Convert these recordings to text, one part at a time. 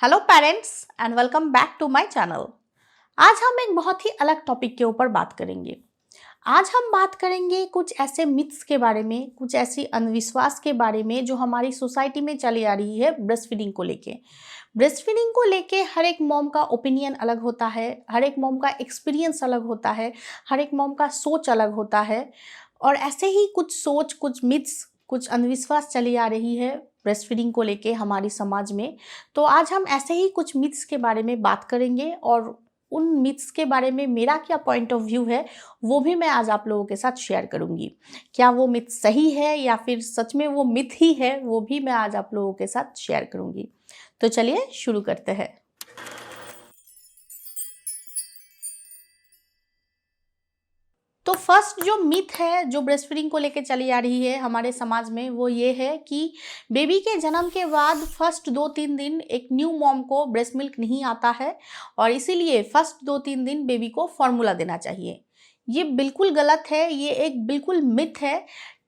Hello parents and welcome back to my channel. आज हम एक बहुत ही अलग टॉपिक के ऊपर बात करेंगे। आज हम बात करेंगे कुछ ऐसे मिथ्स के बारे में, कुछ ऐसी अंधविश्वास के बारे में जो हमारी सोसाइटी में चली आ रही है ब्रेस्ट फीडिंग को लेके। ब्रेस्ट फीडिंग को लेके हर एक मॉम का ओपिनियन अलग होता है, हर एक मॉम का एक्सपीरियंस अलग होता है, हर एक मॉम का सोच अलग होता है। और ऐसे ही कुछ सोच, कुछ मिथ्स, कुछ अंधविश्वास चली आ रही है ब्रेस्ट फीडिंग को लेके हमारी समाज में। तो आज हम ऐसे ही कुछ मिथ्स के बारे में बात करेंगे और उन मिथ्स के बारे में मेरा क्या पॉइंट ऑफ व्यू है वो भी मैं आज आप लोगों के साथ शेयर करूंगी। क्या वो मिथ सही है या फिर सच में वो मिथ ही है, वो भी मैं आज आप लोगों के साथ शेयर करूंगी। तो चलिए शुरू करते हैं। तो फर्स्ट जो मिथ है जो ब्रेस्ट फीडिंग को लेके चली आ रही है हमारे समाज में, वो ये है कि बेबी के जन्म के बाद फर्स्ट 2-3 दिन एक न्यू मॉम को ब्रेस्ट मिल्क नहीं आता है और इसीलिए फर्स्ट 2-3 दिन बेबी को फॉर्मूला देना चाहिए। ये बिल्कुल गलत है, ये एक बिल्कुल मिथ है।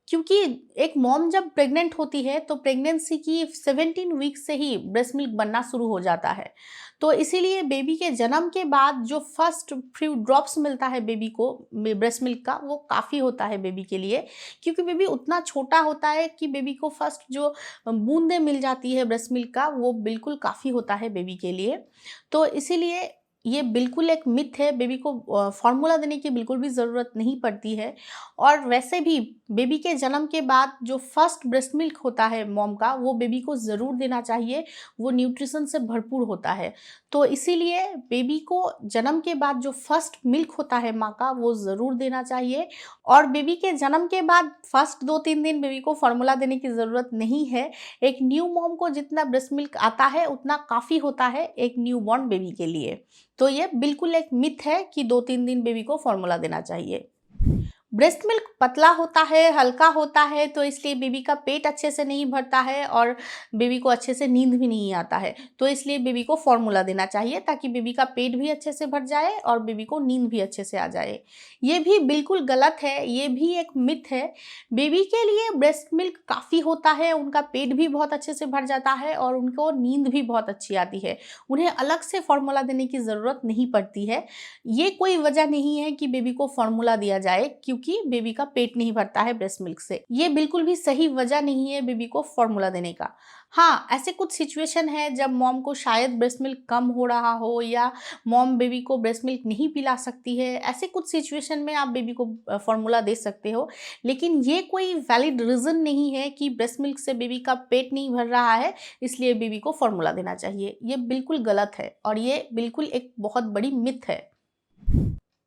क्योंकि एक मॉम जब प्रेग्नेंट होती है तो प्रेगनेंसी की 17 वीक से ही ब्रेस्ट मिल्क बनना शुरू हो जाता है। तो इसीलिए बेबी के जन्म के बाद जो फर्स्ट फ्यू ड्रॉप्स मिलता है बेबी को ब्रेस्ट मिल्क का, वो काफ़ी होता है बेबी के लिए। क्योंकि बेबी उतना छोटा होता है कि बेबी को फर्स्ट जो बूंदें मिल जाती है ब्रेस्ट मिल्क का, वो बिल्कुल काफ़ी होता है बेबी के लिए। तो इसीलिए ये बिल्कुल एक मिथ है, बेबी को फार्मूला देने की बिल्कुल भी ज़रूरत नहीं पड़ती है। और वैसे भी बेबी के जन्म के बाद जो फर्स्ट ब्रेस्ट मिल्क होता है मॉम का, वो बेबी को ज़रूर देना चाहिए। वो न्यूट्रिशन से भरपूर होता है। तो इसीलिए बेबी को जन्म के बाद जो फर्स्ट मिल्क होता है माँ का, वो ज़रूर देना चाहिए। और बेबी के जन्म के बाद फर्स्ट 2-3 दिन बेबी को फार्मूला देने की ज़रूरत नहीं है। एक न्यू मॉम को जितना ब्रेस्ट मिल्क आता है उतना काफ़ी होता है एक न्यू बॉर्न बेबी के लिए। तो ये बिल्कुल एक मिथ है कि 2-3 दिन बेबी को फार्मूला देना चाहिए। ब्रेस्ट मिल्क पतला होता है, हल्का होता है, तो इसलिए बेबी का पेट अच्छे से नहीं भरता है और बेबी को अच्छे से नींद भी नहीं आता है। तो इसलिए बेबी को फार्मूला देना चाहिए ताकि बेबी का पेट भी अच्छे से भर जाए और बेबी को नींद भी अच्छे से आ जाए। ये भी बिल्कुल गलत है, ये भी एक मिथ है। बेबी के लिए ब्रेस्ट मिल्क काफ़ी होता है, उनका पेट भी बहुत अच्छे से भर जाता है और उनको नींद भी बहुत अच्छी आती है। उन्हें अलग से फार्मूला देने की ज़रूरत नहीं पड़ती है। ये कोई वजह नहीं है कि बेबी को फार्मूला दिया जाए क्योंकि बेबी का पेट नहीं भरता है ब्रेस्ट मिल्क से। ये बिल्कुल भी सही वजह नहीं है बेबी को फार्मूला देने का। हाँ, ऐसे कुछ सिचुएशन है जब मॉम को शायद ब्रेस्ट मिल्क कम हो रहा हो या मॉम बेबी को ब्रेस्ट मिल्क नहीं पिला सकती है। ऐसे कुछ सिचुएशन में आप बेबी को फार्मूला दे सकते हो। लेकिन ये कोई वैलिड रीज़न नहीं है कि ब्रेस्ट मिल्क से बेबी का पेट नहीं भर रहा है इसलिए बेबी को फार्मूला देना चाहिए। ये बिल्कुल गलत है और ये बिल्कुल एक बहुत बड़ी मिथ है।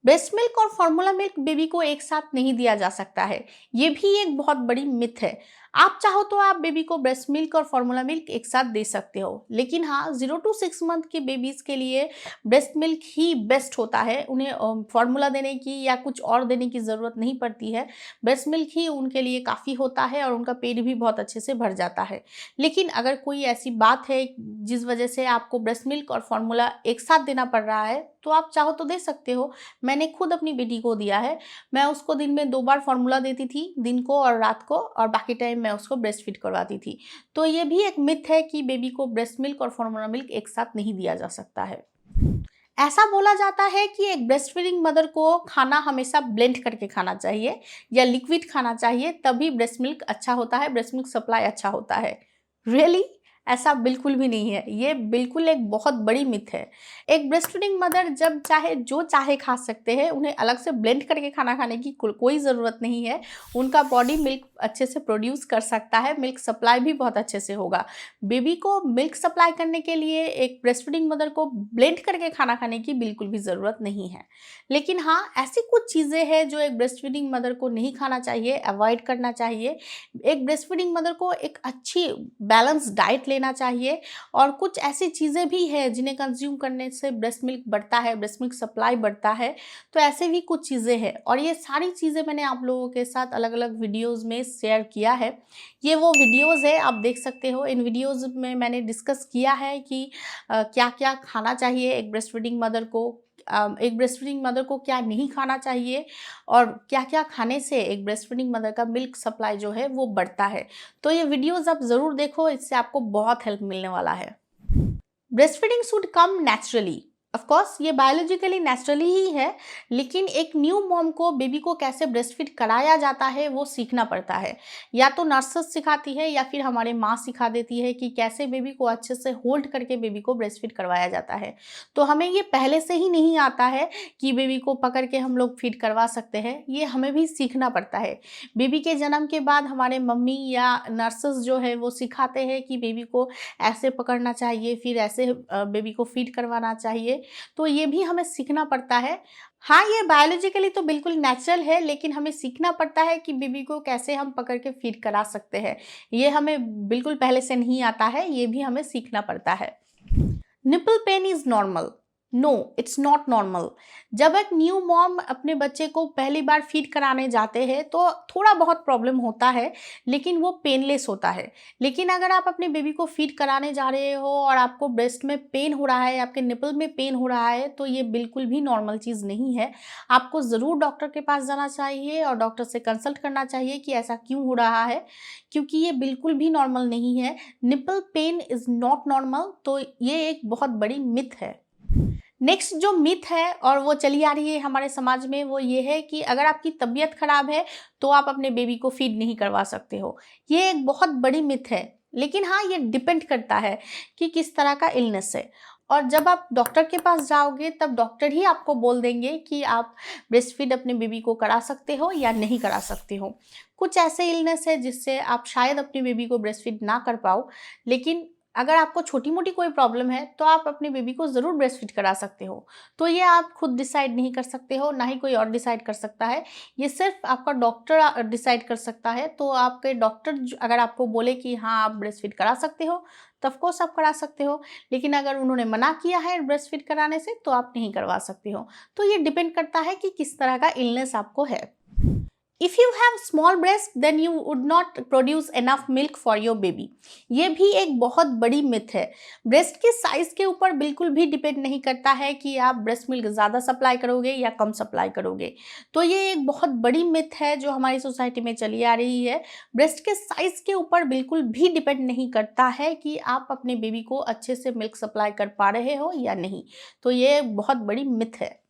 ब्रेस्ट मिल्क और फॉर्मूला मिल्क बेबी को एक साथ नहीं दिया जा सकता है, ये भी एक बहुत बड़ी मिथ है। आप चाहो तो आप बेबी को ब्रेस्ट मिल्क और फॉर्मूला मिल्क एक साथ दे सकते हो, लेकिन हाँ 0 to 6 मंथ के बेबीज़ के लिए ब्रेस्ट मिल्क ही बेस्ट होता है। उन्हें फार्मूला देने की या कुछ और देने की ज़रूरत नहीं पड़ती है। ब्रेस्ट मिल्क ही उनके लिए काफ़ी होता है और उनका पेट भी बहुत अच्छे से भर जाता है। लेकिन अगर कोई ऐसी बात है जिस वजह से आपको ब्रेस्ट मिल्क और फार्मूला एक साथ देना पड़ रहा है, तो आप चाहो तो दे सकते हो। मैंने खुद अपनी बेटी को दिया है। मैं उसको दिन में 2 बार फार्मूला देती थी, दिन को और रात को, और बाकी टाइम मैं उसको ब्रेस्ट फीड करवाती थी। तो ये भी एक मिथ है कि बेबी को ब्रेस्ट मिल्क और फार्मूला मिल्क एक साथ नहीं दिया जा सकता है। ऐसा बोला जाता है कि एक ब्रेस्ट फीडिंग मदर को खाना हमेशा ब्लेंड करके खाना चाहिए या लिक्विड खाना चाहिए, तभी ब्रेस्ट मिल्क अच्छा होता है, ब्रेस्ट मिल्क सप्लाई अच्छा होता है। रियली? ऐसा बिल्कुल भी नहीं है। ये बिल्कुल एक बहुत बड़ी मिथ है। एक ब्रेस्ट फीडिंग मदर जब चाहे जो चाहे खा सकते हैं, उन्हें अलग से ब्लेंड करके खाना खाने की कोई ज़रूरत नहीं है। उनका बॉडी मिल्क अच्छे से प्रोड्यूस कर सकता है, मिल्क सप्लाई भी बहुत अच्छे से होगा। बेबी को मिल्क सप्लाई करने के लिए एक ब्रेस्ट फीडिंग मदर को ब्लेंड करके खाना खाने की बिल्कुल भी ज़रूरत नहीं है। लेकिन हाँ, ऐसी कुछ चीज़ें हैं जो एक ब्रेस्ट फीडिंग मदर को नहीं खाना चाहिए, अवॉइड करना चाहिए। एक ब्रेस्ट फीडिंग मदर को एक अच्छी बैलेंस डाइट लेना चाहिए और कुछ ऐसी चीज़ें भी हैं जिन्हें कंज्यूम करने से ब्रेस्ट मिल्क बढ़ता है, ब्रेस्ट मिल्क सप्लाई बढ़ता है। तो ऐसे भी कुछ चीज़ें हैं और ये सारी चीज़ें मैंने आप लोगों के साथ अलग अलग वीडियोज़ में शेयर किया है। ये वो वीडियोज़ है, आप देख सकते हो। इन वीडियोज़ में मैंने डिस्कस किया है कि क्या क्या खाना चाहिए एक ब्रेस्ट फीडिंग मदर को, एक ब्रेस्ट फीडिंग मदर को क्या नहीं खाना चाहिए और क्या-क्या खाने से एक ब्रेस्ट फीडिंग मदर का मिल्क सप्लाई जो है वो बढ़ता है। तो ये वीडियोज़ आप ज़रूर देखो, इससे आपको बहुत हेल्प मिलने वाला है। Breast feeding should come naturally. Of course ये बायोलॉजिकली नेचुरली ही है, लेकिन एक न्यू मॉम को बेबी को कैसे ब्रेस्ट फीड कराया जाता है वो सीखना पड़ता है। या तो नर्सेस सिखाती है या फिर हमारे माँ सिखा देती है कि कैसे बेबी को अच्छे से होल्ड करके बेबी को ब्रेस्ट फीड करवाया जाता है। तो हमें ये पहले से ही नहीं आता है कि बेबी को पकड़ के हम लोग फीड करवा सकते हैं, ये हमें भी सीखना पड़ता है। बेबी के जन्म के बाद हमारे मम्मी या नर्सेस जो है वो सिखाते हैं कि बेबी को ऐसे पकड़ना चाहिए, फिर ऐसे बेबी को फीड करवाना चाहिए। तो ये भी हमें सीखना पड़ता है। हाँ, ये बायोलॉजिकली तो बिल्कुल नेचुरल है, लेकिन हमें सीखना पड़ता है कि बेबी को कैसे हम पकड़ के फीड करा सकते हैं। ये हमें बिल्कुल पहले से नहीं आता है, ये भी हमें सीखना पड़ता है। Nipple pain is normal. No, it's not normal. जब एक न्यू मॉम अपने बच्चे को पहली बार फीड कराने जाते हैं तो थोड़ा बहुत प्रॉब्लम होता है, लेकिन वो पेनलेस होता है। लेकिन अगर आप अपने बेबी को फीड कराने जा रहे हो और आपको ब्रेस्ट में पेन हो रहा है, आपके निपल में पेन हो रहा है, तो ये बिल्कुल भी नॉर्मल चीज़ नहीं है। आपको ज़रूर डॉक्टर के पास जाना चाहिए और डॉक्टर से कंसल्ट करना चाहिए कि ऐसा क्यों हो रहा है, क्योंकि ये बिल्कुल भी नॉर्मल नहीं है। Nipple pain is not normal. तो ये एक बहुत बड़ी मिथ है। नेक्स्ट जो मिथ है और वो चली आ रही है हमारे समाज में, वो ये है कि अगर आपकी तबीयत खराब है तो आप अपने बेबी को फीड नहीं करवा सकते हो। ये एक बहुत बड़ी मिथ है, लेकिन हाँ, ये डिपेंड करता है कि किस तरह का इलनेस है। और जब आप डॉक्टर के पास जाओगे तब डॉक्टर ही आपको बोल देंगे कि आप ब्रेस्ट फीड अपने बेबी को करा सकते हो या नहीं करा सकते हो। कुछ ऐसे इलनेस है जिससे आप शायद अपनी बेबी को ब्रेस्ट फीड ना कर पाओ, लेकिन अगर आपको छोटी मोटी कोई प्रॉब्लम है तो आप अपने बेबी को ज़रूर ब्रेस्ट फीड करा सकते हो। तो ये आप खुद डिसाइड नहीं कर सकते हो, ना ही कोई और डिसाइड कर सकता है। ये सिर्फ आपका डॉक्टर डिसाइड कर सकता है। तो आपके डॉक्टर अगर आपको बोले कि हाँ आप ब्रेस्ट फीड करा सकते हो, तो ऑफकोर्स आप करा सकते हो। लेकिन अगर उन्होंने मना किया है ब्रेस्ट फीड कराने से तो आप नहीं करवा सकते हो। तो ये डिपेंड करता है कि किस तरह का इलनेस आपको है। If you have small breast, then you would not produce enough milk for your baby. ये भी एक बहुत बड़ी मिथ है। ब्रेस्ट के साइज के ऊपर बिल्कुल भी डिपेंड नहीं करता है कि आप ब्रेस्ट मिल्क ज़्यादा सप्लाई करोगे या कम सप्लाई करोगे। तो ये एक बहुत बड़ी मिथ है जो हमारी सोसाइटी में चली आ रही है। ब्रेस्ट के साइज के ऊपर बिल्कुल भी डिपेंड नहीं करता है कि आप अपने बेबी को अच्छे से मिल्क सप्लाई कर पा रहे हो या नहीं। तो ये बहुत बड़ी मिथ है।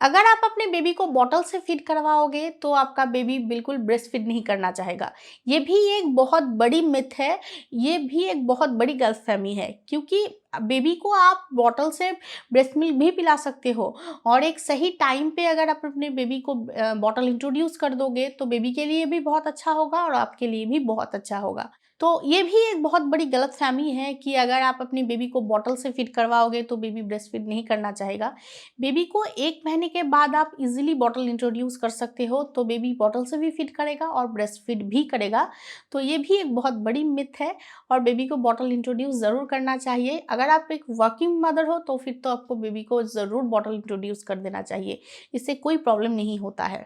अगर आप अपने बेबी को बॉटल से फीड करवाओगे तो आपका बेबी बिल्कुल ब्रेस्ट फीड नहीं करना चाहेगा। ये भी एक बहुत बड़ी मिथ है, ये भी एक बहुत बड़ी गलतफहमी है, क्योंकि बेबी को आप बॉटल से ब्रेस्ट मिल्क भी पिला सकते हो। और एक सही टाइम पे अगर आप अपने बेबी को बॉटल इंट्रोड्यूस कर दोगे तो बेबी के लिए भी बहुत अच्छा होगा और आपके लिए भी बहुत अच्छा होगा। तो ये भी एक बहुत बड़ी गलतफहमी है कि अगर आप अपनी बेबी को बॉटल से फीड करवाओगे तो बेबी ब्रेस्ट फीड नहीं करना चाहेगा। बेबी को 1 महीने के बाद आप इजीली बॉटल इंट्रोड्यूस कर सकते हो, तो बेबी बॉटल से भी फीड करेगा और ब्रेस्ट फीड भी करेगा। तो ये भी एक बहुत बड़ी मिथ है और बेबी को बॉटल इंट्रोड्यूस ज़रूर करना चाहिए। अगर आप एक वर्किंग मदर हो तो फिर तो आपको बेबी को ज़रूर बॉटल इंट्रोड्यूस कर देना चाहिए, इससे कोई प्रॉब्लम नहीं होता है।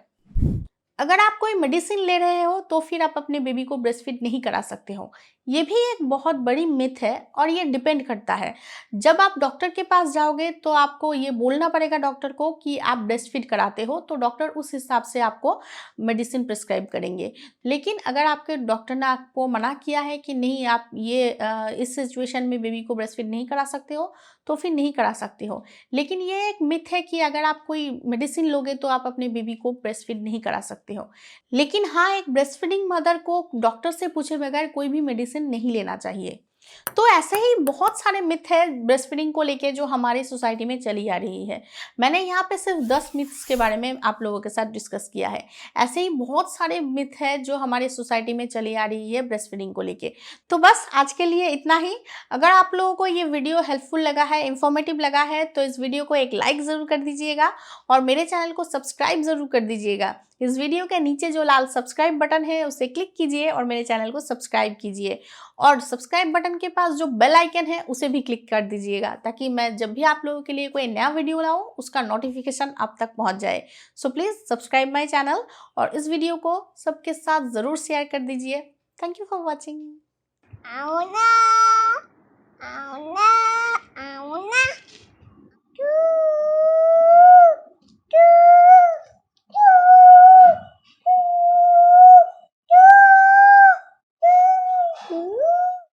अगर आप कोई मेडिसिन ले रहे हो तो फिर आप अपने बेबी को ब्रेस्ट फीड नहीं करा सकते हो। ये भी एक बहुत बड़ी मिथ है और ये डिपेंड करता है। जब आप डॉक्टर के पास जाओगे तो आपको ये बोलना पड़ेगा डॉक्टर को कि आप ब्रेस्ट फीड कराते हो, तो डॉक्टर उस हिसाब से आपको मेडिसिन प्रिस्क्राइब करेंगे। लेकिन अगर आपके डॉक्टर ने आपको मना किया है कि नहीं आप ये इस सिचुएशन में बेबी को ब्रेस्ट फीड नहीं करा सकते हो, तो फिर नहीं करा सकते हो। लेकिन ये एक मिथ है कि अगर आप कोई मेडिसिन लोगे तो आप अपने बेबी को ब्रेस्ट फीड नहीं करा सकते हो। लेकिन हाँ, एक ब्रेस्ट फीडिंग मदर को डॉक्टर से पूछे बगैर कोई भी मेडिसिन नहीं लेना चाहिए। तो ऐसे ही बहुत सारे मिथ है ब्रेस्ट फीडिंग को लेके जो हमारी सोसाइटी में चली आ रही है। मैंने यहाँ पे सिर्फ 10 मिथ्स के बारे में आप लोगों के साथ डिस्कस किया है। ऐसे ही बहुत सारे मिथ है जो हमारी सोसाइटी में चली आ रही है ब्रेस्ट फीडिंग को लेके। तो बस आज के लिए इतना ही। अगर आप लोगों को ये वीडियो हेल्पफुल लगा है, इंफॉर्मेटिव लगा है, तो इस वीडियो को एक लाइक ज़रूर कर दीजिएगा और मेरे चैनल को सब्सक्राइब ज़रूर कर दीजिएगा। इस वीडियो के नीचे जो लाल सब्सक्राइब बटन है उसे क्लिक कीजिए और मेरे चैनल को सब्सक्राइब कीजिए। और सब्सक्राइब बटन के पास जो बेल आइकन है उसे भी क्लिक कर दीजिएगा, ताकि मैं जब भी आप लोगों के लिए कोई नया वीडियो लाऊं उसका नोटिफिकेशन आप तक पहुंच जाए। So please subscribe my channel और इस वीडियो को सबके साथ ज़रूर शेयर कर दीजिए। Thank you for watching.